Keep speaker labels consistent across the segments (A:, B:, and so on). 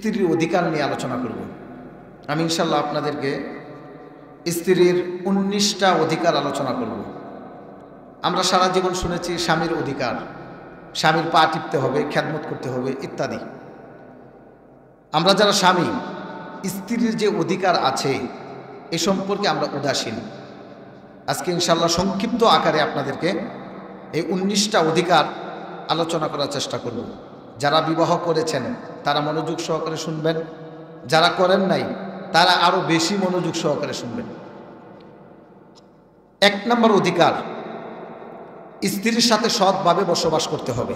A: স্ত্রীর অধিকার নিয়ে আলোচনা করব। আমি ইনশাল্লাহ আপনাদেরকে স্ত্রীর 19টা অধিকার আলোচনা করব। আমরা সারা জীবন শুনেছি স্বামীর অধিকার, স্বামীর পা টিপতে হবে, খেদমত করতে হবে ইত্যাদি। আমরা যারা স্বামী, স্ত্রীর যে অধিকার আছে এ সম্পর্কে আমরা উদাসীন। আজকে ইনশাল্লাহ সংক্ষিপ্ত আকারে আপনাদেরকে এই 19টা অধিকার আলোচনা করার চেষ্টা করব। যারা বিবাহ করেছেন তারা মনোযোগ সহকারে শুনবেন, যারা করেন নাই তারা আরও বেশি মনোযোগ সহকারে শুনবেন। 1 নম্বর অধিকার, স্ত্রীর সাথে সৎভাবে বসবাস করতে হবে।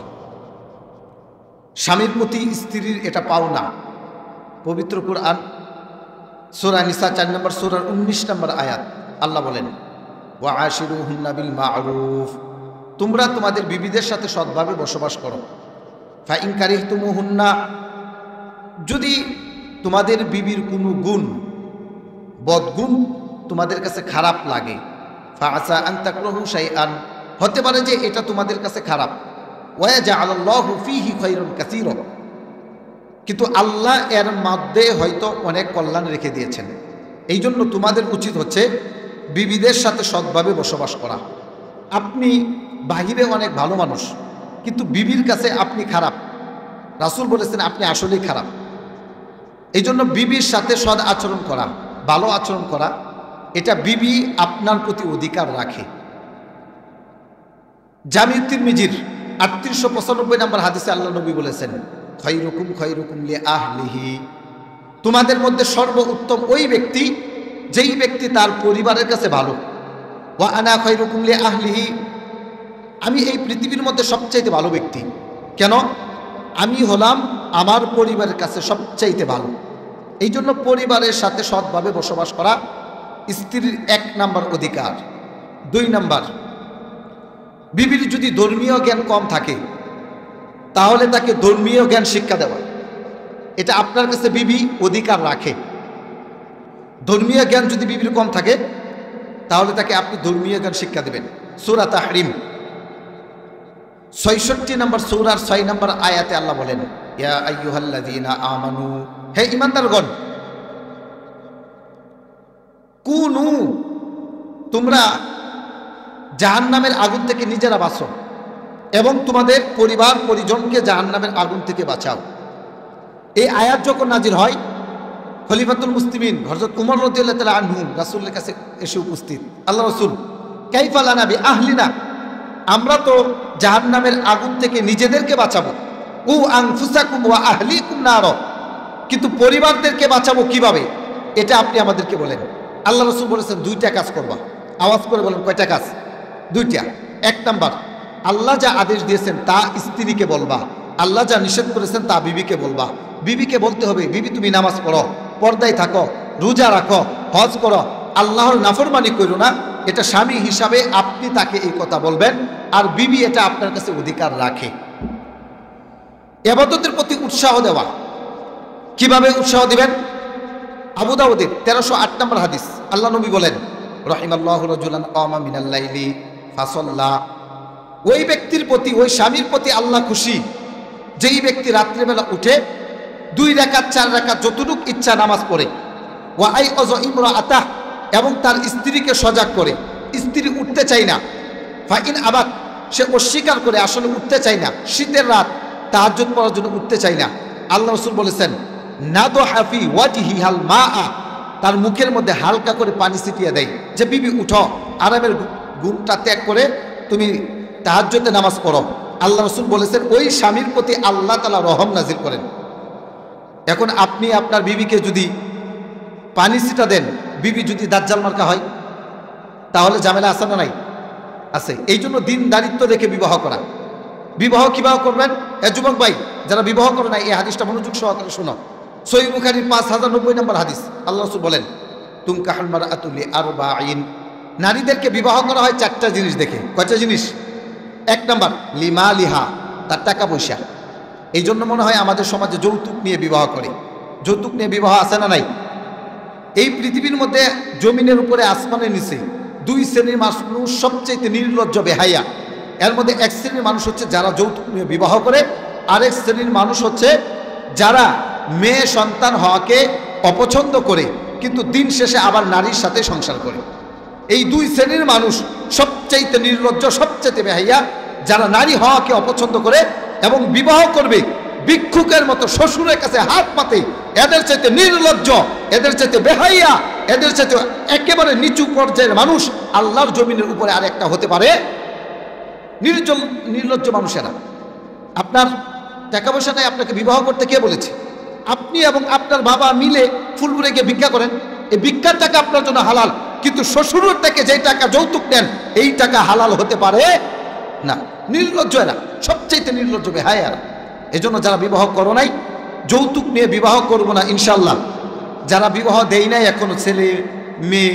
A: স্বামীর প্রতি স্ত্রীর এটা পাওনা। পবিত্র কুরআন সূরা নিসা 4 নম্বর সূরার 19 নম্বর আয়াত আল্লাহ বলেন, ওয়া আশিরুহুন্না বিল মা'রুফ, তোমরা তোমাদের বিবিদের সাথে সৎভাবে বসবাস করো। ফা ইন কারিহতুমুহুন্না, যদি তোমাদের বিবির কোনো গুণ, বদগুণ তোমাদের কাছে খারাপ লাগে, ফা আসা আন তাকরাহু শাইআন, হতে পারে যে এটা তোমাদের কাছে খারাপ, ওয়া জাআলাল্লাহু ফীহি খায়রান কাসীরা, কিন্তু আল্লাহ এর মধ্যে হয়তো অনেক কল্যাণ রেখে দিয়েছেন। এই জন্য তোমাদের উচিত হচ্ছে বিবিদের সাথে সৎভাবে বসবাস করা। আপনি বাহিরে অনেক ভালো মানুষ, কিন্তু বিবির কাছে আপনি খারাপ, রাসূল বলেছেন আপনি আসলেই খারাপ। এই জন্য বিবির সাথে সৎ আচরণ করা, ভালো আচরণ করা, এটা বিবি আপনার প্রতি অধিকার রাখে। জামি' তিরমিজির 3895 নম্বর হাদিসে আল্লাহ নবী বলেছেন, খায়রুকুম খায়রুকুম লিআহলিহি, তোমাদের মধ্যে সর্বোত্তম ওই ব্যক্তি যেই ব্যক্তি তার পরিবারের কাছে ভালো। ওয়া আনা খায়রুকুম লিআহলিহি, আমি এই পৃথিবীর মধ্যে সবচাইতে ভালো ব্যক্তি। কেন? আমি হলাম আমার পরিবারের কাছে সবচাইতে ভালো। এই জন্য পরিবারের সাথে সৎভাবে বসবাস করা স্ত্রীর 1 নম্বর অধিকার। 2 নম্বর, বিবির যদি ধর্মীয় জ্ঞান কম থাকে তাহলে তাকে ধর্মীয় জ্ঞান শিক্ষা দেওয়া, এটা আপনার কাছে বিবি অধিকার রাখে। ধর্মীয় জ্ঞান যদি বিবির কম থাকে তাহলে তাকে আপনি ধর্মীয় জ্ঞান শিক্ষা দেবেন। সূরা তাহরিম 66 নম্বর সূরার 6 নম্বর আয়াতে আল্লাহ বলেন, ইয়া আইয়ুহাল্লাযীনা আমানু, হে ঈমানদারগণ, কুনু, তোমরা জাহান্নামের আগুন থেকে নিজেরা বাঁচো এবং তোমাদের পরিবার পরিজনকে জাহান্নামের আগুন থেকে বাঁচাও। এই আয়াত যখন নাজিল হয়, খলিফাতুল মুসলিমিন হযরত উমর রাদিয়াল্লাহু তাআলা আনহু রাসূলের কাছে এসে উপস্থিত, আল্লাহ রাসূল, কাইফা লানা বিআহলিনা, আমরা তো জাহান্নামের আগুন থেকে নিজেদেরকে বাঁচাবো, উ আনফুসাকুম ওয়া আহলিকুম নার, কিন্তু পরিবারদেরকে বাঁচাবো কিভাবে, এটা আপনি আমাদেরকে বলেন। আল্লাহ রাসূল বলেছেন 2টা কাজ করবা। আওয়াজ করে বলেন কয়টা কাজ? 2টা। 1 নাম্বার, আল্লাহ যা আদেশ দিয়েছেন তা স্ত্রীকে বলবা, আল্লাহ যা নিষেধ করেছেন তা বিবিকে বলবা। বিবিকে বলতে হবে, বিবি তুমি নামাজ পড়ো, পর্দায় থাকো, রোজা রাখো, হজ করো, আল্লাহর নাফরমানি করো না। এটা স্বামী হিসাবে আপনি তাকে এই কথা বলবেন, আর বিবি এটা আপনার কাছে অধিকার রাখে। ইবাদতের প্রতি উৎসাহ দেওয়া, কিভাবে উৎসাহ দিবেন? আবু দাউদের 1308 নম্বর হাদিস আল্লাহ নবী বলেন, রাহিমাল্লাহু রাজুলান কামা মিনাল লাইলি ফাসাল্লা, ওই ব্যক্তির প্রতি, ওই স্বামীর প্রতি আল্লাহ খুশি যেই ব্যক্তি রাত্রিবেলা উঠে 2 রাকাত 4 রাকাত যতটুকু ইচ্ছা নামাজ পড়ে। ওয়া আইআযা ইমরাআতাহ, এবং তার স্ত্রীকে সজাগ করে। স্ত্রী উঠতে চাই না, ফা ইন আবাত, সে অস্বীকার করে, আসলে উঠতে চাই না, শীতের রাত তাহাজ্জুদ পড়ার জন্য উঠতে চাই না, আল্লাহ রাসূল বলেছেন, নাদহা ফি ওয়াজহিহাল মাআ, তার মুখের মধ্যে হালকা করে পানি ছিটিয়ে দেয়, যে বিবি উঠো, আরামের ঘুমটা ত্যাগ করে তুমি তাহাজ্জুদে নামাজ পড়ো। আল্লাহ রাসূল বলেছেন ওই স্বামীর প্রতি আল্লাহ তাআলা রহম নাজিল করেন। এখন আপনি আপনার বিবিকে যদি পানি ছিটা দেন, বিবি যদি দাজ্জাল মার্কা হয়, তাহলে ঝামেলা আছে না নাই? আছে। এই জন্য দিনদারিত্ব দেখে বিবাহ করা। বিবাহ কিভাবে করবেন? যুবক ভাই যারা বিবাহ করে না, এই হাদিসটা মনোযোগ সহকারে শোনো। সহিহ বুখারীর 5090 নম্বর হাদিস আল্লাহ রাসূল বলেন, তুনকাহুল মারআতু লিআরবাঈন, নারীদেরকে বিবাহ করা হয় 4টা জিনিস দেখে। কয়টা জিনিস? 1 নাম্বার লিমালিহা, তার টাকা পয়সা। এই জন্য মনে হয় আমাদের সমাজে যৌতুক নিয়ে বিবাহ করে। যৌতুক নিয়ে বিবাহ আছে না নাই? এই পৃথিবীর মধ্যে জমিনের উপরে আসমানের নিচে 2 শ্রেণীর মানুষ সবচেয়ে নির্লজ্জ বেহায়া। এর মধ্যে 1 শ্রেণীর মানুষ হচ্ছে যারা যৌতুক নিয়ে বিবাহ করে, আরেক শ্রেণীর মানুষ হচ্ছে যারা মেয়ে সন্তান হওয়াকে অপছন্দ করে, কিন্তু দিন শেষে আবার নারীর সাথে সংসার করে। এই দুই শ্রেণীর মানুষ সবচাইতে নির্লজ্জ, সবচাইতে বেহাইয়া, যারা নারী হওয়াকে অপছন্দ করে এবং বিবাহ করবে ভিক্ষুকের মতো শ্বশুরের কাছে হাত পাতে, এদের চাইতে নির্লজ্জ, এদের চাইতে বেহাইয়া, এদের চাইতে একেবারে নিচু পর্যায়ের মানুষ আল্লাহর জমিনের উপরে আর একটা হতে পারে? নির্লজ্জ মানুষেরা। আপনার টাকা পয়সা নাই, আপনাকে বিবাহ করতে কে বলেছে? আপনি এবং আপনার বাবা মিলে ফুলপুরে গিয়ে ভিক্ষা করেন, এই ভিক্ষার টাকা আপনার জন্য হালাল, কিন্তু শ্বশুরের থেকে যে টাকা যৌতুক নেন এই টাকা হালাল হতে পারে না। নির্লজ্জ এরা, সবচাইতে নির্লজ্জ বেহায়া। এজন্য যারা বিবাহ করো নাই, যৌতুক নিয়ে বিবাহ করবো না ইনশাল্লাহ। যারা বিবাহ দেয় নাই এখনো, ছেলে মেয়ে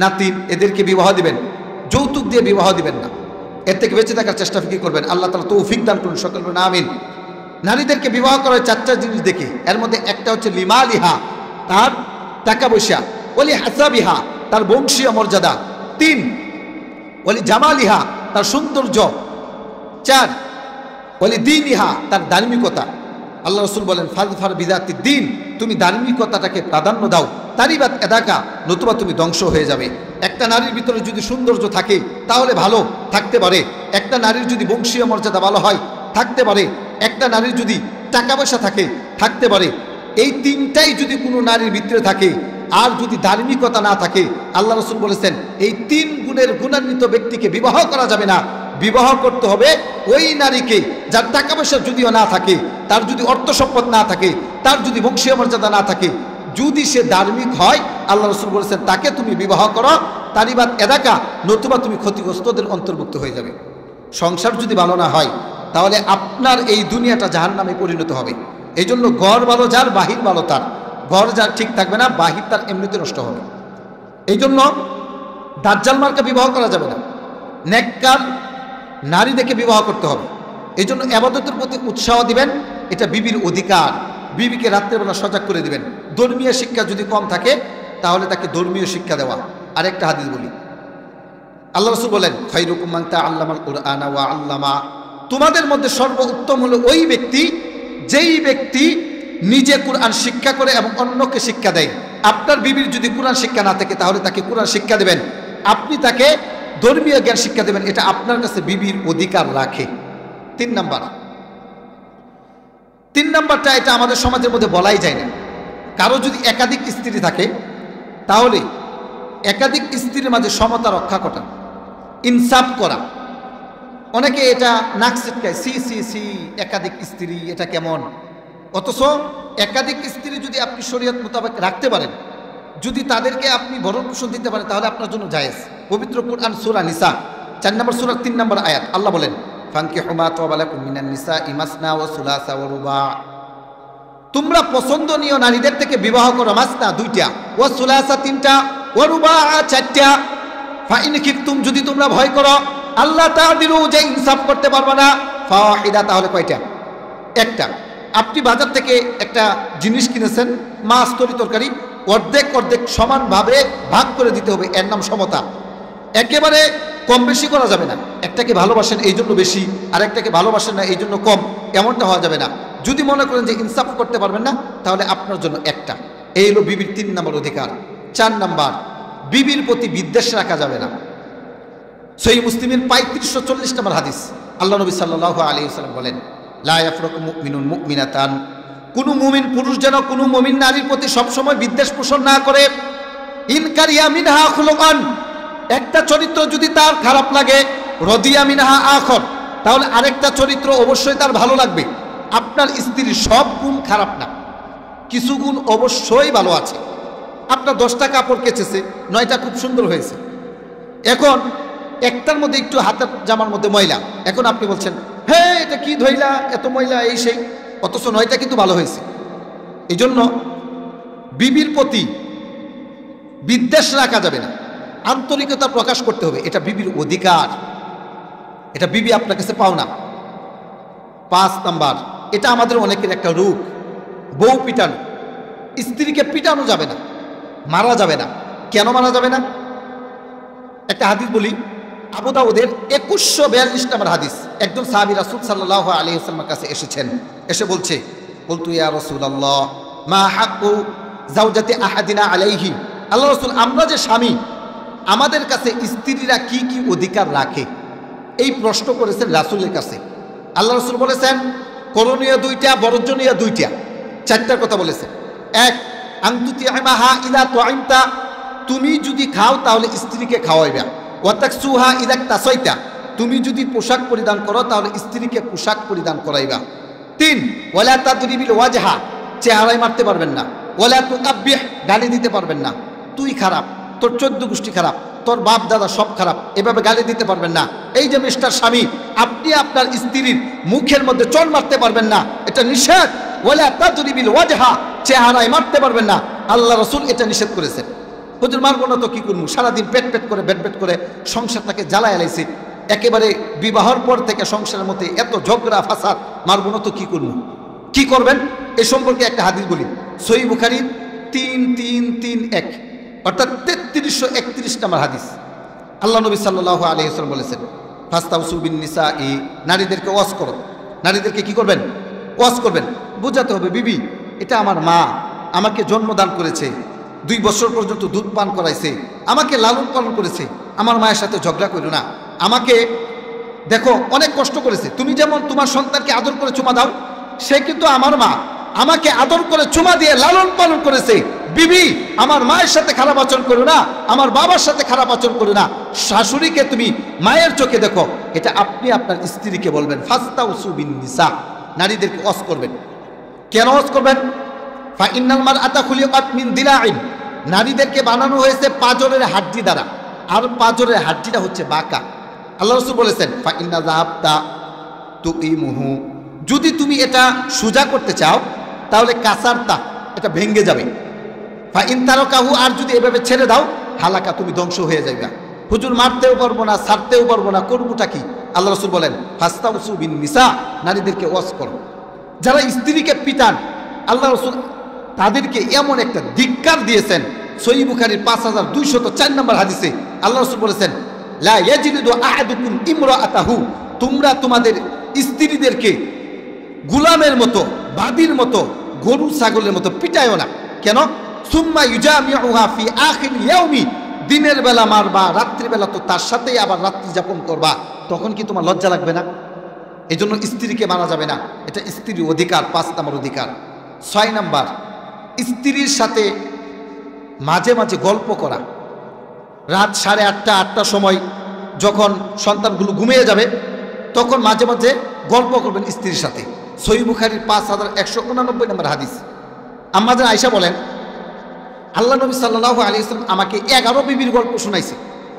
A: নাতিন, এদেরকে বিবাহ দিবেন, যৌতুক দিয়ে বিবাহ দিবেন না। এর থেকে বেঁচে থাকার চেষ্টা ফিকির করবেন। আল্লাহ তাআলা তৌফিক দান করুন সকল বলেন আমিন। নারীদেরকে বিবাহ করার চারটা জিনিস দেখি, এর মধ্যে একটা হচ্ছে লিমালিহা, তার টাকা পয়সা, ওলি হাসাবিহা, তার বংশীয় মর্যাদা, 3 ওলি জামালিহা, তার সৌন্দর্য, 4 ওলি দীনিহা, তার ধার্মিকতা। আল্লাহ রাসূল বলেন ফাজফার বিযাতি দ্বীন, তুমি ধার্মিকতাটাকে প্রাধান্য দাও, তারিবাত এদাকা, নতুবা তুমি ধ্বংস হয়ে যাবে। একটা নারীর ভিতরে যদি সৌন্দর্য থাকে তাহলে ভালো থাকতে পারে, একটা নারীর যদি বংশীয় মর্যাদা ভালো হয় থাকতে পারে, একটা নারীর যদি টাকা পয়সা থাকে থাকতে পারে। এই 3টাই যদি কোনো নারীর ভিতরে থাকে আর যদি ধার্মিকতা না থাকে, আল্লাহ রাসূল বলেছেন এই 3 গুণের গুণান্বিত ব্যক্তিকে বিবাহ করা যাবে না। বিবাহ করতে হবে ওই নারীকে যার টাকা পয়সা যদিও না থাকে, তার যদি অর্থ সম্পদ না থাকে, তার যদি বংশীয় মর্যাদা না থাকে, যদি সে ধার্মিক হয়, আল্লাহ রাসূল বলেছেন তাকে তুমি বিবাহ করো, তারিবাত এদাকা, নতুবা তুমি ক্ষতিগ্রস্তদের অন্তর্ভুক্ত হয়ে যাবে। সংসার যদি ভালো না হয় তাহলে আপনার এই দুনিয়াটা জাহান্নামে পরিণত হবে। এই জন্য ঘর ভালো যার, বাহির ভালো তার। ঘর যার ঠিক থাকবে না, বাহির তার এমনিতে নষ্ট হবে। এই জন্য দাজ্জাল মার্কা বিবাহ করা যাবে না, নেককার নারী দেখে বিবাহ করতে হবে। এই জন্য ইবাদতের প্রতি উৎসাহ দিবেন, এটা বিবির অধিকার। বিবিকে রাত্রেবেলা সজাগ করে দিবেন। ধর্মীয় শিক্ষা যদি কম থাকে তাহলে তাকে ধর্মীয় শিক্ষা দেওয়া। আরেকটা হাদিস বলি, আল্লাহ রাসূল বলেন খায়রুকুম মান তাআল্লামাল কুরআনা ওয়া আল্লামা, তোমাদের মধ্যে সর্বোত্তম হলো ওই ব্যক্তি যেই ব্যক্তি নিজে কোরআন শিক্ষা করে এবং অন্যকে শিক্ষা দেয়। আপনার বিবির যদি কোরআন শিক্ষা না থাকে তাহলে তাকে কোরআন শিক্ষা দেবেন, আপনি তাকে ধর্মীয় জ্ঞান শিক্ষা দেবেন, এটা আপনার কাছে বিবির অধিকার রাখে। 3 নাম্বারটা এটা আমাদের সমাজের মধ্যে বলাই যায় না। কারো যদি একাধিক স্ত্রী থাকে তাহলে একাধিক স্ত্রীর মাঝে সমতা রক্ষা করা, ইনসাফ করা। অনেকে এটা নাক ছিটকায়, সি সি সি একাধিক স্ত্রী এটা কেমন। অথচ একাধিক স্ত্রী যদি আপনি শরীয়ত মোতাবেক রাখতে পারেন, যদি তাদেরকে আপনি ভরণ পোষণ দিতে পারেন তাহলে আপনার জন্য জায়েজ। পবিত্র কুরআন সূরা নিসা 4 নম্বর সূরা 3 নম্বর আয়াত আল্লাহ বলেন ফানকিহু মা তাবা লাকুম মিনান নিসাই মাসনা ওয়া সুলাসা ওয়া রুবা, তোমরা পছন্দনীয় নারীদের থেকে বিবাহ করো, মাসনা 2টা, ওয়া সুলাসা 3টা, ওয়া রুবা 4টা। ফাইন খিফতুম, যদি তোমরা ভয় করো আল্লাহ তাআদিলু, যে ইনসাফ করতে পারবে না, ফাওয়াহিদা, তাহলে কয়টা? একটা। আপনি বাজার থেকে একটা জিনিস কিনেছেন, মাছ তরকারি, অর্ধেক অর্ধেক সমানভাবে ভাগ করে দিতে হবে, এর নাম সমতা। একেবারে কম বেশি করা যাবে না। একটাকে ভালোবাসেন এই জন্য বেশি, আর একটাকে ভালোবাসেন না এই জন্য কম, এমনটা হওয়া যাবে না। যদি মনে করেন যে ইনসাফ করতে পারবেন না তাহলে আপনার জন্য একটা। এই হলো বিবির 3 নম্বর অধিকার। 4 নম্বর, বিবির প্রতি বিদ্বেষ রাখা যাবে না। সহিহ মুসলিমের 3540 নম্বর হাদিস, আল্লাহ নবী সাল্লাল্লাহু আলাইহি ওয়াসাল্লাম বলেন লা ইয়াফরাকু মুমিনুন মুমিনাতান, কোন মুমিন পুরুষ যেন কোন মুমিন নারীর প্রতি সবসময় বিদ্বেষ পোষণ না করে। ইন কারিয়া মিনহা খুলুকান, একটা চরিত্র যদি তার খারাপ লাগে, রদিয়া মিনহা আখর, তাহলে আরেকটা চরিত্র অবশ্যই তার ভালো লাগবে। আপনার স্ত্রীর সব গুণ খারাপ না, কিছু গুণ অবশ্যই ভালো আছে। আপনার 10টা কাপড় কেচেছে, 9টা খুব সুন্দর হয়েছে। এখন একটার মধ্যে একটু হাতের জামার মধ্যে ময়লা, এখন আপনি বলছেন হ্যাঁ এটা কি ধইলা, এত ময়লা, এই সেই, অথচ 9টা কিন্তু ভালো হয়েছে। এই জন্য বিবির প্রতি বিদ্বেষ রাখা যাবে না, আন্তরিকতা প্রকাশ করতে হবে, এটা বিবির অধিকার, এটা বিবি আপনার কাছে পাও না। 5 নাম্বার, এটা আমাদের অনেকের একটা রূপ, বউ পিটানো। স্ত্রীকে পিটানো যাবে না, মারা যাবে না। কেন মারা যাবে না? একটা হাদিস বলি, আবু দাউদের 2142 নম্বর হাদিস। একজন সাহাবী রাসূল সাল্লাল্লাহু আলাইহি ওয়াসাল্লামের কাছে এসেছেন, এসে বলছে বলতু ইয়া রাসূলুল্লাহ মা হাক্কু জাওজাতি আহাদিনা আলাইহি, আল্লাহ রাসূল আমরা যে স্বামী আমাদের কাছে স্ত্রীরা কি কি অধিকার রাখে এই প্রশ্ন করেছেন রাসূলের কাছে। আল্লাহ রাসূল বলেছেন করণীয় দুইটা, বর্জনীয় দুইটা, চারটার কথা বলেছেন। এক, আনতুতিআমাহা ইলা তুআইমতা, তুমি যদি খাও তাহলে স্ত্রীকে খাওয়াইবা। ওয়াতাকসুহা ইদা তাসাইতা, তুমি যদি পোশাক পরিধান করো তাহলে স্ত্রীকে পোশাক পরিধান করাইবা। তিন, ওয়ালা তাদরিবিল ওয়াজহা, চেহারায় মারতে পারবেন না। ওয়ালা তুকাব্বিহ, গালি দিতে পারবেন না। তুই খারাপ, তোর 14 গোষ্ঠী খারাপ, তোর বাপ দাদা সব খারাপ, এভাবে গালি দিতে পারবেন না। এই যে মিস্টার স্বামী, আপনি আপনার স্ত্রীর মুখের মধ্যে চড় মারতে পারবেন না, এটা নিষেধ। ওয়ালা তাদরিবিল ওয়াজহা, চেহারায় মারতে পারবেন না, আল্লাহ রাসূল এটা নিষেধ করেছেন। হুজুর মারবো না তো কি করবো, সারাদিন পেট পেট করে বেট বেট করে সংসারটাকে জ্বালায় এলাইছি, একেবারে বিবাহর পর থেকে সংসারের মধ্যে এত ঝগড়া ফাসাদ, মারবো না তো কি করবো। কি করবেন এ সম্পর্কে একটা হাদিস বলি। সহিহ বুখারীর 3331 অর্থাৎ 3331 নম্বর হাদিস। আল্লাহ নবী সাল্লাল্লাহু আলাইহি ওয়াসাল্লাম বলেছেন ফাস্তাউসু বিন নিসাই, নারীদেরকে ওয়াজ করো। নারীদেরকে কি করবেন? ওয়াজ করবেন, বোঝাতে হবে বিবি এটা আমার মা, আমাকে জন্মদান করেছে, 2 বছর পর্যন্ত দুধ পান করাইছে, আমাকে লালন পালন করেছে, আমার মায়ের সাথে ঝগড়া করো না, আমাকে দেখো অনেক কষ্ট করেছে। তুমি যেমন তোমার সন্তানকে আদর করে চুমা দাও, সে কিন্তু আমার মা, আমাকে আদর করে চুমা দিয়ে লালন পালন করেছে। বিবি আমার মায়ের সাথে খারাপ আচরণ করো না, আমার বাবার সাথে খারাপ আচরণ করো না, শাশুড়িকে তুমি মায়ের চোখে দেখো, এটা আপনি আপনার স্ত্রীকে বলবেন। ফাস্তাউসু বিন নিসা, নারীদেরকে ওয়াজ করবেন। কেন ওয়াজ করবেন? ফা ইন্নাল মারআতা খুলিকাত মিন দিলাইন, নারীদেরকে বানানো হয়েছে পাঁজরের হাড্ডি দ্বারা, আর পাঁজরের হাড্ডিটা হচ্ছে বাঁকা। আল্লাহ রাসূল বলেছেন ফা ইন্না যাহাবতা তুকিমুহু, যদি তুমি এটা সোজা করতে চাও তাহলে কাসারতা, এটা ভেঙে যাবে। ফা ইন তারাকাহু, আর যদি এভাবে ছেড়ে দাও হালাকা, তুমি ধ্বংস হয়ে যাবে। হুজুর মারতেও পারবো না, ছাড়তেও পারবো না, করবোটা কি? আল্লাহ রাসূল বলেন ফাস্তাউসু বিন নিসা, নারীদেরকে ওয়াজ করো। যারা স্ত্রীকে পিটান, আল্লাহ রাসূল তাদেরকে এমন একটা ধিক্কার দিয়েছেন। সহিহ বুখারীর 5204 নম্বর হাদিসে আল্লাহ রাসূল বলেছেন লা ইয়াজলিদু আহাদুকুম ইমরাআতাহু, তোমরা তোমাদের স্ত্রীদেরকে গোলামের মতো, বাদীর মতো, গরু ছাগলের মতো পিটায়ও না। কেন? সুম্মা ইউজামিউহা ফি আখির ইয়াউমি, দিনের বেলা মারবা, রাত্রিবেলা তো তার সাথেই আবার রাত্রি যাপন করবা, তখন কি তোমার লজ্জা লাগবে না? এই জন্য স্ত্রীকে মারা যাবে না, এটা স্ত্রীর অধিকার, 5 নম্বর অধিকার। 6 নম্বর, স্ত্রীর সাথে মাঝে মাঝে গল্প করা। রাত 8:30 8টার সময় যখন সন্তানগুলো ঘুমিয়ে যাবে তখন মাঝে মাঝে গল্প করবেন স্ত্রীর সাথে। সহিহ বুখারীর 5189 নম্বর হাদিস। আম্মা জান আয়েশা বলেন আল্লাহ নবী সাল্লাল্লাহু আলাইহি ওয়াসাল্লাম আমাকে 11 বিবির গল্প শোনাইছে।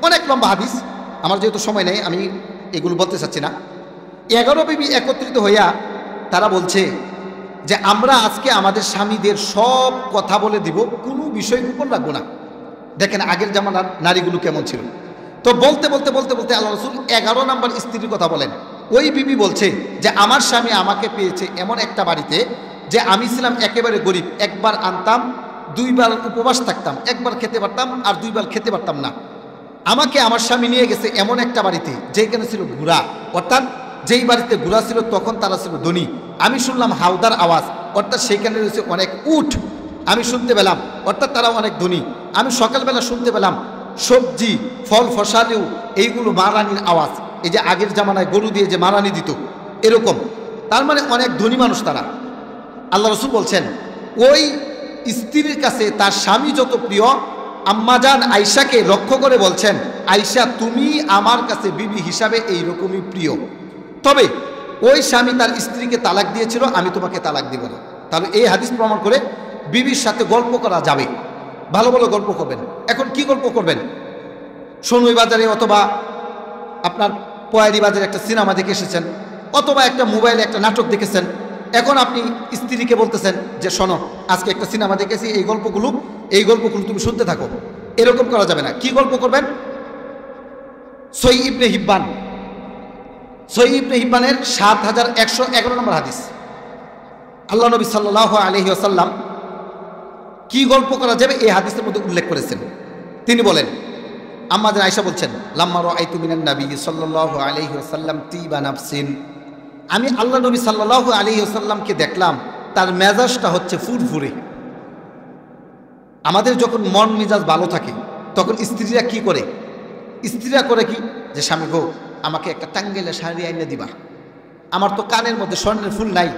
A: অনেক লম্বা হাদিস, আমার যেহেতু সময় নেই আমি এগুলো বলতে চাচ্ছি না। 11 বিবি একত্রিত হইয়া তারা বলছে যে আমরা আজকে আমাদের স্বামীদের সব কথা বলে দিব, কোনো বিষয় গোপন রাখবো না। দেখেন আগের জামানার নারীগুলো কেমন ছিল। তো বলতে বলতে বলতে বলতে আল্লাহ রাসূল 11 নম্বর স্ত্রীর কথা বলেন। ওই বিবি বলছে যে আমার স্বামী আমাকে পেয়েছে এমন একটা বাড়িতে যে আমি ছিলাম একেবারে গরিব, একবার আনতাম 2 বার উপবাস থাকতাম, একবার খেতে পারতাম আর 2 বার খেতে পারতাম না। আমাকে আমার স্বামী নিয়ে গেছে এমন একটা বাড়িতে যেখানে ছিল ঘোড়া, অর্থাৎ যেই বাড়িতে ঘোড়া ছিল তখন তারা ছিল ধনী। আমি শুনলাম হাওদার আওয়াজ, অর্থাৎ সেখানে রয়েছে অনেক উট, আমি শুনতে পেলাম, অর্থাৎ তারা অনেক ধনী। আমি সকালবেলা শুনতে পেলাম সবজি ফল ফসালিও এইগুলো মারানির আওয়াজ, এই যে আগের জামানায় গরু দিয়ে যে মারানি দিত এরকম, তার মানে অনেক ধনী মানুষ তারা। আল্লাহ রাসূল বলছেন ওই স্ত্রীর কাছে তার স্বামী যত প্রিয়, আম্মাজান আয়েশাকে লক্ষ্য করে বলছেন আয়েশা তুমি আমার কাছে বিবি হিসাবে এইরকমই প্রিয়, তবে ওই স্বামী তার স্ত্রীকে তালাক দিয়েছিল, আমি তোমাকে তালাক দিব না। তাহলে এই হাদিস প্রমাণ করে বিবির সাথে গল্প করা যাবে, ভালো ভালো গল্প করবেন। এখন কি গল্প করবেন? সোনুই বাজারে অথবা আপনার পয়ারি বাজারে একটা সিনেমা দেখে এসেছেন, অথবা একটা মোবাইলে একটা নাটক দেখেছেন, এখন আপনি স্ত্রীকে বলতেছেন যে শোনো আজকে একটা সিনেমা দেখেছি, এই গল্পগুলো তুমি শুনতে থাকো। এরকম করা যাবে না। কি গল্প করবেন? সহিহ ইবনে হিব্বানের 7111 নম্বর হাদিস। আল্লাহ নবী সাল্লাল্লাহু আলাইহি ওয়াসাল্লাম কি গল্প করা যাবে এই হাদিসের মধ্যে উল্লেখ করেছেন। তিনি বলেন আম্মা জান আয়েশা বলছেন লাম্মা রাআইতু মিনান নবী সাল্লাল্লাহু আলাইহি ওয়াসাল্লাম তিবা নাফসিন, আমি আল্লাহ নবী সাল্লাল্লাহু আলাইহি ওয়াসাল্লামকে দেখলাম তার মেজাজটা হচ্ছে ফুরফুরে, আমাদের যখন মন মেজাজ ভালো থাকে তখন স্ত্রীরা কি করে? স্ত্রীরা করে কি, যে স্বামী গো আমাকে একটা টাঙ্গাইলের শাড়ি আইনে দিবা, আমার তো কানের মধ্যে স্বর্ণের ফুল নাই,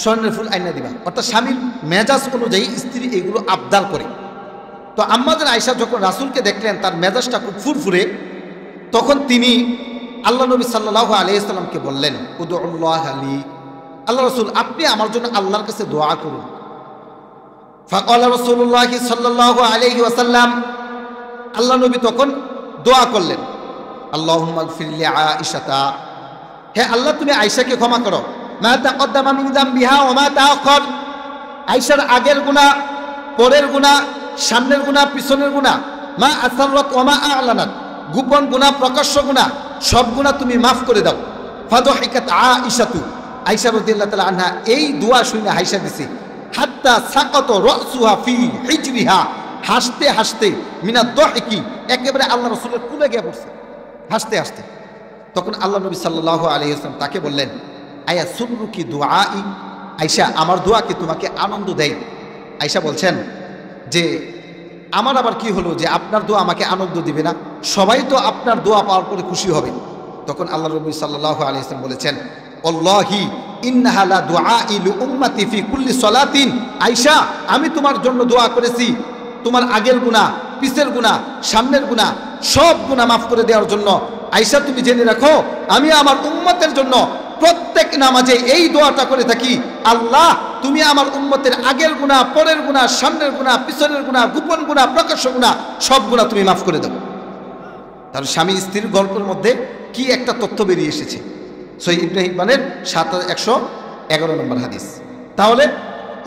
A: স্বর্ণের ফুল আইনে দিবা। অর্থাৎ স্বামীর মেজাজ অনুযায়ী স্ত্রী এগুলো আবদার করে। তো আম্মাদের আয়েশা যখন রাসূলকে দেখলেন তার মেজাজটা খুব ফুরফুরে, তখন তিনি আল্লাহ নবী সাল্লাল্লাহু আলাইহি সাল্লামকে বললেন, উদুল্লাহ আলী, আল্লাহ রাসূল আপনি আমার জন্য আল্লাহর কাছে দোয়া করুন। ফাকালা রাসূলুল্লাহ সাল্লাল্লাহু আলাইহি ওয়াসাল্লাম, আল্লাহ নবী তখন দোয়া করলেন, আল্লাহুম্মা গফির লি আয়েশাতা, হে আল্লাহ তুমি আয়েশাকে ক্ষমা করো, মা তাকদ্দামা মিন যামবিহা ওয়া মা তাআখার, আয়েশার আগের গুনাহ, পরের গুনাহ, সামনের গুনাহ, পিছনের গুনাহ, মা আসরাত ওয়া মা আ'লানাত, গোপন গুনাহ, প্রকাশ্য গুনাহ, সব গুনাহ তুমি মাফ করে দাও। ফাদহিকাত আয়েশাতু, আয়েশা রাদিয়াল্লাহু তাআলা আনহা এই দোয়া শুনে হাসা দিছে, হাত্তা সাকাত রাসুহা ফি হিজরিহা, হাসতে হাসতে মিনা দহিকি একেবারে আল্লাহ রাসূলের কুলে গিয়ে পড়ছে হাসতে হাসতে। তখন আল্লাহ নবী সাল্লাল্লাহু আলাইহি ওয়াসাল্লাম তাকে বললেন, আয়া সুররুকি দুআই, আয়েশা আমার দোয়া কি তোমাকে আনন্দ দেয়? আয়েশা বলছেন যে আমার আবার কি হলো যে আপনার দোয়া আমাকে আনন্দ দিবে না? সবাই তো আপনার দোয়া পাওয়ার পরে খুশি হবে। তখন আল্লাহ নবী সাল্লাল্লাহু আলাইহি ওয়াসাল্লাম বলেছেন, আল্লাহি ইন্নাহা লা দুআই লি উম্মতি ফি কুল্লি সালাতিন, আয়েশা আমি তোমার জন্য দোয়া করেছি তোমার আগের গুনাহ, পিছের গুনাহ, সামনের গুনাহ, সব গুনাহ মাফ করে দেওয়ার জন্য। আয়েশা তুমি জেনে রাখো আমি আমার উম্মতের জন্য প্রত্যেক নামাজে এই দোয়াটা করে থাকি, আল্লাহ তুমি আমার উম্মতের আগের গুনাহ, পরের গুনাহ, সামনের গুনাহ, পিছনের গুনাহ, গোপন গুনাহ, প্রকাশ্য গুনাহ, সব গুনাহ তুমি মাফ করে দাও। তার স্বামী স্ত্রীর গল্পের মধ্যে কি একটা তথ্য বেরিয়ে এসেছে, সহিহ ইবনে হিব্বানের 7111 নম্বর হাদিস। তাহলে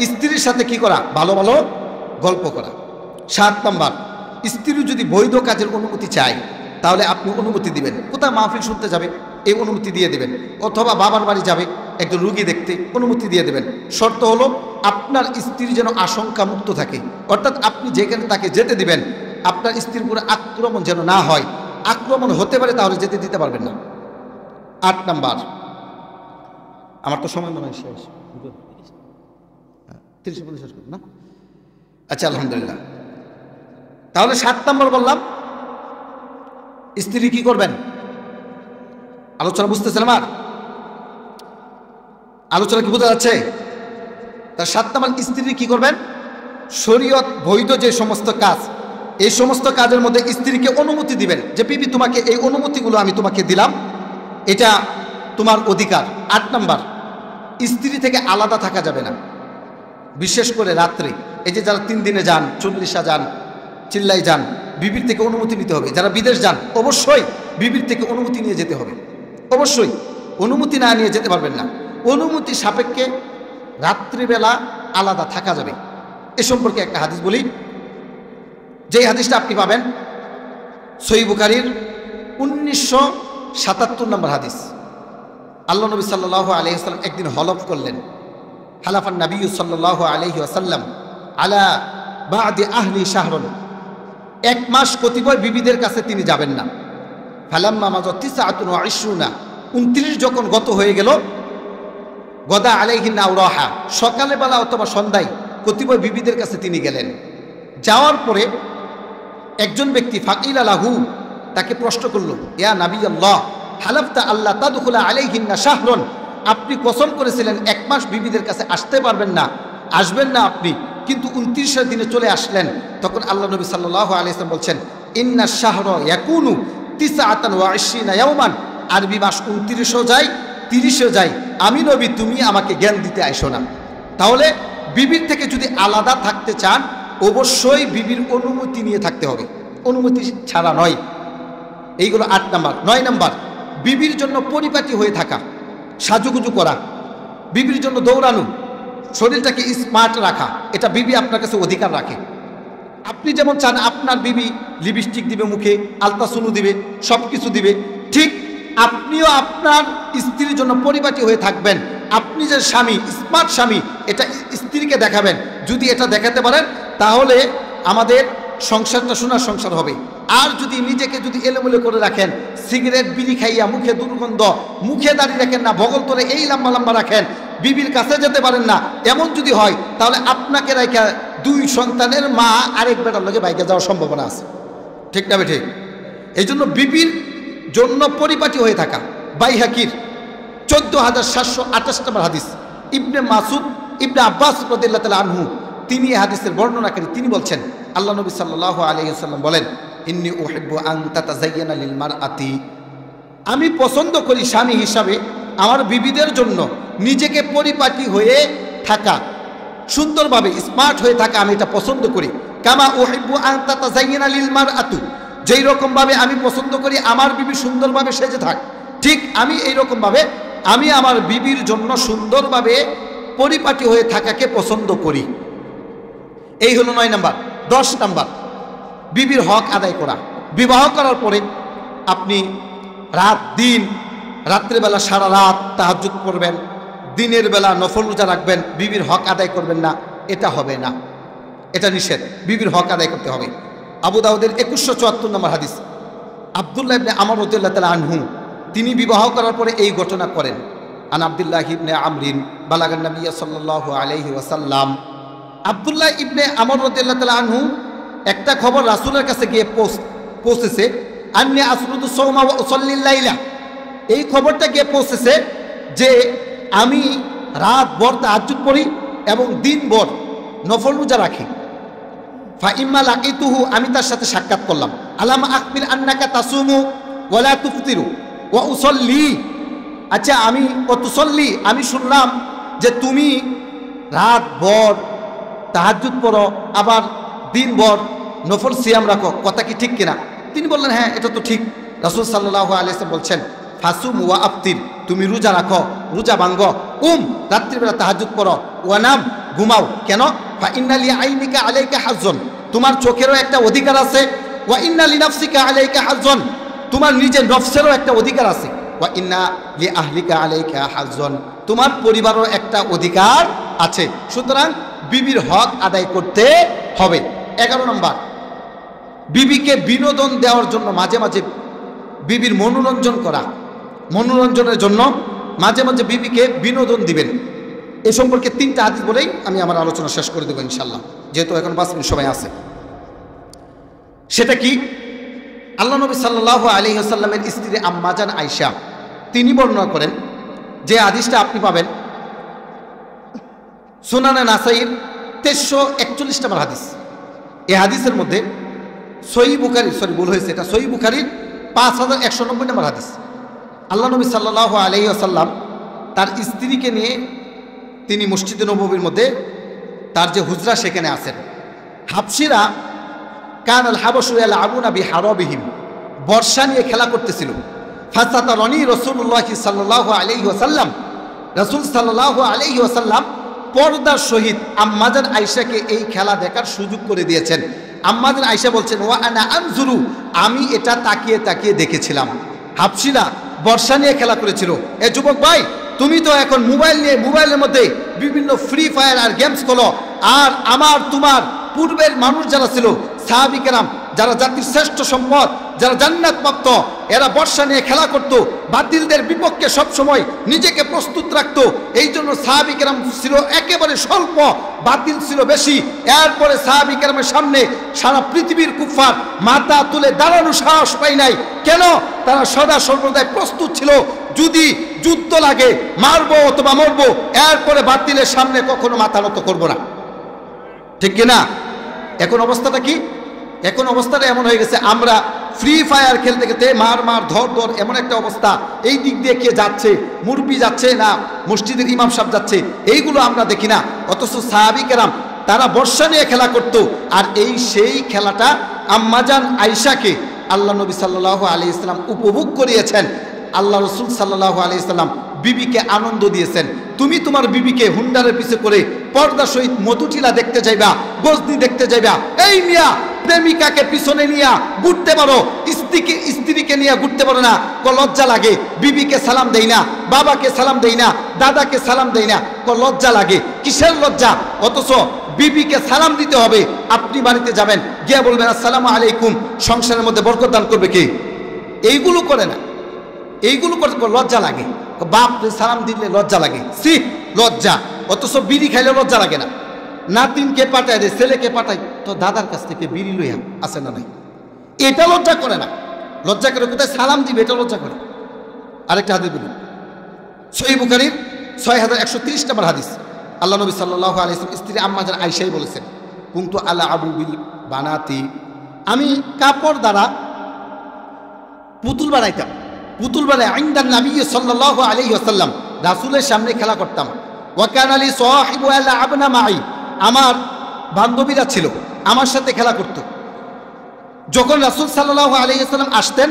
A: স্ত্রীর সাথে কি করা? ভালো ভালো গল্প করা। 7 নম্বর, স্ত্রী যদি বৈধ কাজের অনুমতি চায় তাহলে আপনি অনুমতি দিবেন। কোথায় মাহফিল শুনতে যাবে এই অনুমতি দিয়ে দেবেন, অথবা বাবার বাড়ি যাবে একজন রুগী দেখতে, অনুমতি দিয়ে দেবেন। শর্ত হলো আপনার স্ত্রী যেন আশঙ্কা মুক্ত থাকে, অর্থাৎ আপনি যেখানে তাকে যেতে দিবেন আপনার স্ত্রীর উপরে আক্রমণ যেন না হয়। আক্রমণ হতে পারে তাহলে যেতে দিতে পারবেন না। 8 নম্বর, আমার তো সময় মনে হয় শেষ, 30 শেষ করব না? আচ্ছা আলহামদুলিল্লাহ। তাহলে 7 নম্বর বললাম, স্ত্রী কি করবেন? আলোচনা বুঝতেছেন আমার? আলোচনা কি বোঝা যাচ্ছে? তার 7 নম্বর, স্ত্রী কি করবেন? শরীয়ত বৈধ যে সমস্ত কাজ, এই সমস্ত কাজের মধ্যে স্ত্রীকে অনুমতি দিবেন যে বিবি তোমাকে এই অনুমতিগুলো আমি তোমাকে দিলাম, এটা তোমার অধিকার। 8 নম্বর, স্ত্রী থেকে আলাদা থাকা যাবে না, বিশেষ করে রাত্রে। এই যে যারা 3 দিনে যান, 40 যান, চিল্লাই যান, বিবির থেকে অনুমতি নিতে হবে। যারা বিদেশ যান অবশ্যই বিবির থেকে অনুমতি নিয়ে যেতে হবে, অবশ্যই। অনুমতি না নিয়ে যেতে পারবেন না। অনুমতি সাপেক্ষে রাত্রিবেলা আলাদা থাকা যাবে। এ সম্পর্কে একটা হাদিস বলি, যেই হাদিসটা আপনি পাবেন সহিহ বুখারীর 1977 নম্বর হাদিস। আল্লাহ নবী সাল্লাল্লাহু আলাইহি ওয়াসাল্লাম একদিন হলফ করলেন, হালাফান নবী সাল্লাল্লাহু আলাইহি ওয়াসাল্লাম আলা বা'দি আহলি শাহরুন, 1 মাস কতিপয় বিবিদের কাছে তিনি যাবেন না। ফালাম্মা মাযা 29, 29 যখন গত হয়ে গেল, গদা আলাইহিন আওরাহা, সকালে বেলা অথবা সন্ধ্যায় কতিপয় বিবিদের কাছে তিনি গেলেন। যাওয়ার পরে একজন ব্যক্তি ফাকিলা লাহু, তাকে প্রশ্ন করলো, ইয়া নবী আল্লাহ হালাফতা আল্লাহ তাদখুলা আলাইহিন্না শাহরুন, আপনি কসম করেছিলেন 1 মাস বিবিদের কাছে আসতে পারবেন না, আসবেন না আপনি, কিন্তু 29 দিনে চলে আসলেন। তখন আল্লাহ নবী সাল্লাল্লাহু আলাইহি ওয়াসাল্লাম বলছেন, ইন্না শাহরা ইয়াকুনু 29 ইয়াওমান, আরবি মাস 29ও যায় 30ও যায়। আমি নবী, তুমি আমাকে জ্ঞান দিতে আইসো না। তাহলে বিবির থেকে যদি আলাদা থাকতে চান অবশ্যই বিবির অনুমতি নিয়ে থাকতে হবে, অনুমতি ছাড়া নয়। এইগুলো 8 নম্বর। 9 নম্বর, বিবির জন্য পরিপাটি হয়ে থাকা, সাজুগুজু করা, বিবির জন্য দৌড়ানো, শরীরটাকে স্মার্ট রাখা, এটা বিবি আপনার কাছে অধিকার রাখে। আপনি যেমন চান আপনার বিবি লিপস্টিক দিবে মুখে, আলতাসুনু দিবে, সব কিছু দিবে, ঠিক আপনিও আপনার স্ত্রীর জন্য পরিপাটি হয়ে থাকবেন। আপনি যে স্বামী, স্মার্ট স্বামী, এটা স্ত্রীকে দেখাবেন। যদি এটা দেখাতে পারেন তাহলে আমাদের সংসারটা সোনার সংসার হবে। আর যদি নিজেকে যদি এলোমেলো করে রাখেন, সিগারেট বিড়ি খাইয়া মুখে দুর্গন্ধ, মুখে দাঁড়িয়ে রাখেন না, বগল তোলে এই লম্বা লম্বা রাখেন, বিবির কাছে যেতে পারেন না, এমন যদি হয় তাহলে আপনাকে রাইখা 2 সন্তানের মা আরেক বেটার লগে বাইকে যাওয়ার সম্ভাবনা আছে। ঠিক না ঠিক? এই জন্য বিবির জন্য পরিপাটি হয়ে থাকা। বাইহাকির 14,728 নম্বর হাদিস, ইবনে মাসুদ ইবনে আব্বাস রাদিয়াল্লাহু তাআলা আনহু তিনি এই হাদিসের বর্ণনাকারী। তিনি বলছেন আল্লাহ নবী সাল্লাল্লাহু আলাইহি ওয়াসাল্লাম বলেন, ইন্নী উহিব্বু আন তাতাযায়্যানা লিল মারআতি, আমি পছন্দ করি স্বামী হিসাবে আমার বিবিদের জন্য নিজেকে পরিপাটি হয়ে থাকা, সুন্দরভাবে স্মার্ট হয়ে থাকা, আমি এটা পছন্দ করি। কামা উহিব্বু আন তাতাযায়্যানা লিল মারআতু, যেই রকমভাবে আমি পছন্দ করি আমার বিবি সুন্দরভাবে সেজে থাক, ঠিক আমি এই রকমভাবে আমি আমার বিবির জন্য সুন্দরভাবে পরিপাটি হয়ে থাকাকে পছন্দ করি। এই হলো 9 নাম্বার। 10 নাম্বার, বিবির হক আদায় করা। বিবাহ করার পরে আপনি রাত দিন, রাত্রেবেলা সারা রাত তাহাজ্জুদ পড়বেন, দিনের বেলা নফল রোজা রাখবেন, বিবির হক আদায় করবেন না, এটা হবে না, এটা নিষেধ। বিবির হক আদায় করতে হবে। আবু দাউদের 2174 নম্বর হাদিস, আব্দুল্লাহ ইবনে আমর রাদিয়াল্লাহু তাআলা আনহু তিনি বিবাহ করার পরে এই ঘটনা করেন। আন আব্দুল্লাহ ইবনে আমরিন বালাগান নবী সাল্লাল্লাহু আলাইহি ওয়াসাল্লাম, আব্দুল্লাহ ইবনে আমর রাদিয়াল্লাহু তাআলা আনহু একটা খবর রাসূলের কাছে গিয়ে পৌঁছেছে, আন্নী আসরুদু সাওমা ওয়া উসাল্লিল লাইলা, এই খবরটা গিয়ে পৌঁছেছে যে আমি রাত ভর তাহাজ্জুদ পড়ি এবং দিনভর নফল রোজা রাখি। ফা ইম্মা লাকিতুহু, আমি তার সাথে সাক্ষাৎ করলাম। আলামা আখবির আন্নাকা তাসুমু ওয়া লা তুফতিরু ওয়া উসাল্লি, আচ্ছা আমি ও তুসল্লি, আমি শুনলাম যে তুমি রাত ভর তাহাজ্জুদ পড়ো আবার দিনভর নফল সিয়াম রাখো, কথা কি ঠিক কিনা? তিনি বললেন হ্যাঁ এটা তো ঠিক। রাসূল সাল্লাল্লাহু আলাইহি ওয়াসাল্লাম বলছেন ফাসুম ওয়া আফতির, তুমি রোজা রাখো, রোজা ভাঙ্গো, রাত্রিবেলা তাহাজ্জুদ পড়ো, ওয়ানাম, ঘুমাও। কেন? ফা ইন্না লি আইনিকা আলাইকা হাজ্জুন, তোমার চোখেরও একটা অধিকার আছে। ওয়া ইন্না লি নাফসিকা আলাইকা হাজ্জুন, তোমার নিজের নফসেরও একটা অধিকার আছে। ওয়া ইন্না লি আহলিকা আলাইকা হাজ্জুন, তোমার পরিবারের একটা অধিকার আছে। সুতরাং বিবির হক আদায় করতে হবে। 11 নম্বর, বিবিকে বিনোদন দেওয়ার জন্য মাঝে মাঝে বিবির মনোরঞ্জন করা। মনোরঞ্জনের জন্য মাঝে মাঝে বিবিকে বিনোদন দিবেন। এ সম্পর্কে 3টা হাদিস বলেই আমি আমার আলোচনা শেষ করে দেবো ইনশাল্লাহ, যেহেতু এখন 5 মিনিট সময় আছে। সেটা কি? আল্লাহ নবী সাল্লাল্লাহু আলাইহি ওয়াসাল্লামের স্ত্রী আম্মা জান আয়েশা তিনি বর্ণনা করেন, যে হাদিসটা আপনি পাবেন সুনানে নাসাইর 1341 নম্বর হাদিস। এই হাদিসের মধ্যে সহিহ বুখারী, ভুল হয়েছে, এটা সহিহ বুখারীর 5190 নম্বর হাদিস। আল্লাহ নবী সাল্লাল্লাহু আলাইহি ওয়াসাল্লাম তার স্ত্রীকে নিয়ে তিনি মসজিদে নববীর মধ্যে তার যে হুজরা সেখানে আছেন। হাবশিরা কানাল হাবশু ইয়ালআবুনা বিহারাবিহিম, বর্ষা নিয়ে খেলা করতেছিল। ফাসাতারানি রাসূলুল্লাহ সাল্লাল্লাহু আলাইহি ওয়াসাল্লাম, রাসূল সাল্লাল্লাহু আলাইহি ওয়াসাল্লাম পর্দার সহিত আম্মা জান আয়েশাকে এই খেলা দেখার সুযোগ করে দিয়েছেন। আম্মা জান আয়েশা বলছেন ওয়া আনা আনজুরু, আমি এটা তাকিয়ে তাকিয়ে দেখেছিলাম। হাবশিরা বর্ষা নিয়ে খেলা করেছিল। এ যুবক ভাই, তুমি তো এখন মোবাইল নিয়ে মোবাইলের মধ্যে বিভিন্ন ফ্রি ফায়ার আর গেমস খেলো, আর আমার তোমার পূর্বের মানুষ যারা ছিল সাহাবী কেরাম, যারা জাতির শ্রেষ্ঠ সম্পদ, যারা জান্নাত প্রাপ্ত, এরা বর্ষা নিয়ে খেলা করত, বাতিলদের বিপক্ষে সব সময় নিজেকে প্রস্তুত রাখত। এই জন্য সাহাবী কেরাম ছিল একেবারে স্বল্প, বাতিল ছিল বেশি। এরপরে সাহাবী কেরামের সামনে সারা পৃথিবীর কুফফার মাথা তুলে দাঁড়ানোর সাহস পায় নাই। কেন? তারা সদা সর্বদাই প্রস্তুত ছিল, যদি যুদ্ধ লাগে মারবো অথবা মরবো, এরপরে বাতিলের সামনে কখনো মাথা নত করবো না। ঠিক কিনা? এখন অবস্থাটা কি? এখন অবস্থাটা এমন হয়ে গেছে, আমরা ফ্রি ফায়ার খেলতে খেলতে মার মার ধর ধর এমন একটা অবস্থা। এই দিক দিয়ে কে যাচ্ছে, মুরব্বি যাচ্ছে না মসজিদের ইমাম সাহেব যাচ্ছে, এইগুলো আমরা দেখি না। অথচ সাহাবী কেরাম তারা বর্ষা নিয়ে খেলা করত। আর সেই খেলাটা আম্মাজান আয়েশাকে আল্লাহ নবী সাল্লাল্লাহু আলাইহি ওয়াসাল্লাম উপভোগ করিয়েছেন। আল্লাহ রাসূল সাল্লাল্লাহু আলাইহি ওয়াসাল্লাম বিবিকে আনন্দ দিয়েছেন। তুমি তোমার বিবিকে হুন্ডারের পিছে করে পর্দা সহিত মধুটিলা দেখতে যাইবা, গজনি দেখতে যাইবা। এই মিয়া, প্রেমিকাকে পিছনে নিয়ে ঘুরতে পারো, স্ত্রীকে নিয়ে ঘুরতে পারো না? লজ্জা লাগে। বিবিকে সালাম দেই না, বাবাকে সালাম দেই না, দাদাকে সালাম দেই না, লজ্জা লাগে। কিসের লজ্জা? অথচ বিবিকে সালাম দিতে হবে। আপনি বাড়িতে যাবেন, গিয়ে বলবেন আসসালামু আলাইকুম, সংসারের মধ্যে বরকত দান করবে কে? এইগুলো করে না। এইগুলো করতে লজ্জা লাগে, বাপ সালাম দিলে লজ্জা লাগে, সি লজ্জা। অথচ বিড়ি খাইলে লজ্জা লাগে না। নাতিনকে পাঠায় দেয়, ছেলেকে পাঠায়, তো দাদার কাছ থেকে বিড়ি লইয়া আছে না নাই, এটা লজ্জা করে না। লজ্জা করে কোথায় সালাম দিবে, এটা লজ্জা করে। আরেকটা হাদিস বলুন, সহিহ বুখারীর 6130 নম্বর হাদিস। আল্লাহ নবী সাল্লাল্লাহু আলাইহি ওয়াসাল্লাম স্ত্রী আম্মা জান আয়েশাই বলেছেন, কুনতু আলা আবু বিল বানাতি, আমি কাপড় দ্বারা পুতুল বানাইতাম, পুতুল বানাই ইনদান নবী সাল্লাল্লাহু আলাইহি ওয়াসাল্লাম, রাসূলের সামনে খেলা করতাম। ওয়া কানা লি সাহিবু আলা আবনা মাই, আমার বান্ধবীরা ছিল আমার সাথে খেলা করত। যখন রাসূল সাল্লাল্লাহু আলাইহি ওয়াসাল্লাম আসতেন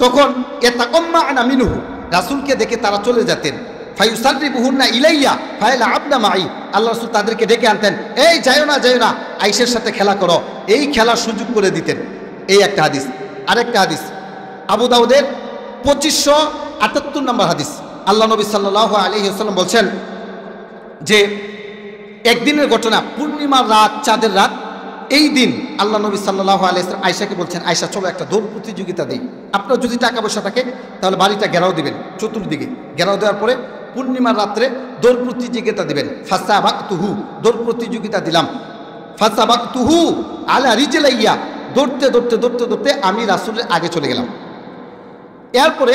A: তখন ইয়াতাকাম্মা'না মিনহু, রাসূলকে দেখে তারা চলে যেতেন। ফায়ুসাররিবুহুন্না ইলাইয়া ফায়ালআবনা মাই, আল্লাহ রাসূল তাদেরকে ডেকে আনতেন, এই যাইও না যাইও না, আয়েশার সাথে খেলা করো, এই খেলার সুযোগ করে দিতেন। এই একটা হাদিস। আরেকটা হাদিস আবু দাউদের 2578 নম্বর হাদিস। আল্লাহ নবী সাল্লাল্লাহু আলাইহি ওয়াসাল্লাম বলছেন যে একদিনের ঘটনা, পূর্ণিমার রাত, চাঁদের রাত, এই দিন আল্লাহ নবী সাল্লাল্লাহু আলাইহি ওয়াসাল্লাম আয়েশাকে বলছেন, আয়েশা চলো একটা দৌড় প্রতিযোগিতা দিই। আপনার যদি টাকা পয়সা থাকে তাহলে বাড়িটা ঘেরাও দিবেন, চতুর্দিকে ঘেরাও দেওয়ার পরে পূর্ণিমার রাত্রে দৌড় প্রতিযোগিতা দিবেন। ফাসাবাকতুহু, দৌড় প্রতিযোগিতা দিলাম। ফাসাবাকতুহু আলা রিজলাইয়া, দৌড়তে দৌড়তে দৌড়তে দৌড়তে আমি রাসূলের আগে চলে গেলাম। এরপরে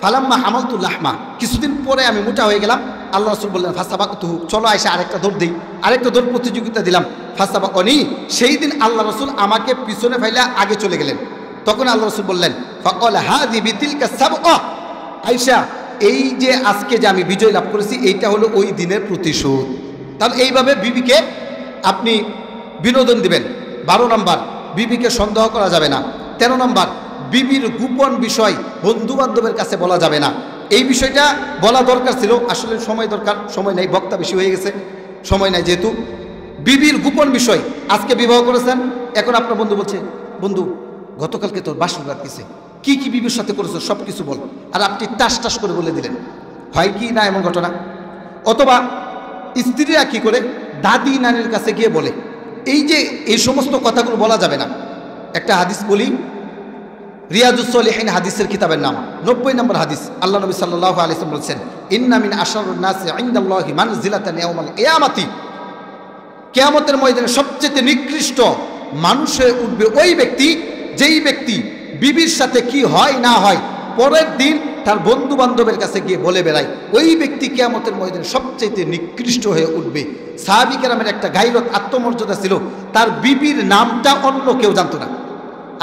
A: ফালাম্মা হামালতুল লাহমা, কিছুদিন পরে আমি মোটা হয়ে গেলাম। আল্লাহ রাসূল বললেন ফাসাবাকতুহু, চলো আয়েশা আরেকটা দৌড় দিই। আরেকটা দৌড় প্রতিযোগিতা দিলাম। ফাসাবাকনি, সেই দিন আল্লাহ রাসূল আমাকে পিছনে ফেলে আগে চলে গেলেন। তখন আল্লাহ রাসূল বললেন ফাকালা হাযি বিতিলকা সাবআ, আয়েশা এই যে আজকে যে আমি বিজয় লাভ করেছি এইটা হলো ওই দিনের প্রতিশোধ। তাহলে এইভাবে বিবিকে আপনি বিনোদন দিবেন। 12 নম্বর, বিবিকে সন্দেহ করা যাবে না। 13 নম্বর, বিবির গোপন বিষয় বন্ধু বান্ধবের কাছে বলা যাবে না। এই বিষয়টা বলা দরকার ছিল, আসলে সময় দরকার, সময় নাই, বক্তা বেশি হয়ে গেছে, সময় নাই। যেহেতু বিবির গোপন বিষয়, আজকে বিবাহ করেছেন, এখন আপনার বন্ধু বলছে, বন্ধু গতকালকে তোর বাসর রাত গেছে, কি কি বিবির সাথে করেছো সব কিছু বল, আর আপনি টাস টাস করে বলে দিলেন। হয় কি না এমন ঘটনা? অথবা স্ত্রীরা কি করে দাদি নানির কাছে গিয়ে বলে, এই যে এই সমস্ত কথাগুলো বলা যাবে না। একটা হাদিস বলি, রিয়াজুস সলিহিন হাদিসের কিতাবের নাম, 90 নম্বর হাদিস। আল্লাহ নবী সাল্লাল্লাহু আলাইহি ওয়াসাল্লাম বলেছেন, ইন্না মিন আশরারিন নাসি ইনদাল্লাহি মানজিলাতান ইয়াউমাল কিয়ামাতি, কিয়ামতের ময়দানে সবচেয়ে নিকৃষ্ট মানুষ হয়ে উঠবে ওই ব্যক্তি, যেই ব্যক্তি বিবির সাথে কি হয় না হয় পরের দিন তার বন্ধু বান্ধবের কাছে গিয়ে বলে বেড়ায়, ওই ব্যক্তি কিয়ামতের ময়দানে সবচেয়ে নিকৃষ্ট হয়ে উঠবে। সাহাবী কেরামের একটা গায়রত, আত্মমর্যাদা ছিল, তার বিবির নামটা অন্য কেউ জানতো না।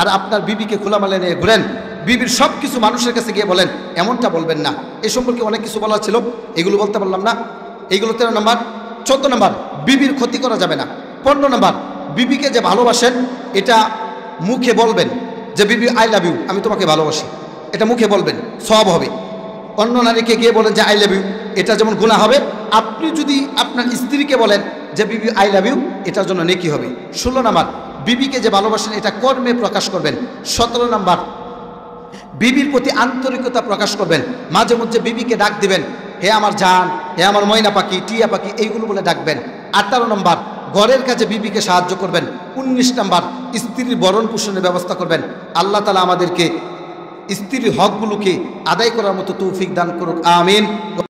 A: আর আপনার বিবিকে খোলামেলা নিয়ে ঘুরেন, বিবির সব কিছু মানুষের কাছে গিয়ে বলেন, এমনটা বলবেন না। এ সম্পর্কে অনেক কিছু বলা ছিল, এগুলো বলতে পারলাম না। এইগুলো 13 নম্বর। 14 নম্বর, বিবির ক্ষতি করা যাবে না। 15 নম্বর, বিবিকে যে ভালোবাসেন এটা মুখে বলবেন যে বিবি আই লাভ ইউ, আমি তোমাকে ভালোবাসি, এটা মুখে বলবেন, সওয়াব হবে। অন্য নারীকে গিয়ে বলেন যে আই লাভ ইউ, এটা যেমন গুনাহ হবে। আপনি যদি আপনার স্ত্রীকে বলেন যে বিবি আই লাভ ইউ, এটার জন্য নেকি হবে। 16 নম্বর, বিবিকে যে ভালোবাসেন এটা কর্মে প্রকাশ করবেন। 17 নম্বর, বিবির প্রতি আন্তরিকতা প্রকাশ করবেন। মাঝে মধ্যে বিবিকে ডাক দিবেন, হে আমার জান, হে আমার ময়না পাখি, টিয়া পাখি, এইগুলো বলে ডাকবেন। 18 নম্বর, ঘরের কাজে বিবিকে সাহায্য করবেন। 19 নম্বর, স্ত্রীর ভরণ পোষণের ব্যবস্থা করবেন। আল্লাহ তাআলা আমাদেরকে স্ত্রীর হকগুলোকে আদায় করার মতো তৌফিক দান করুক, আমিন।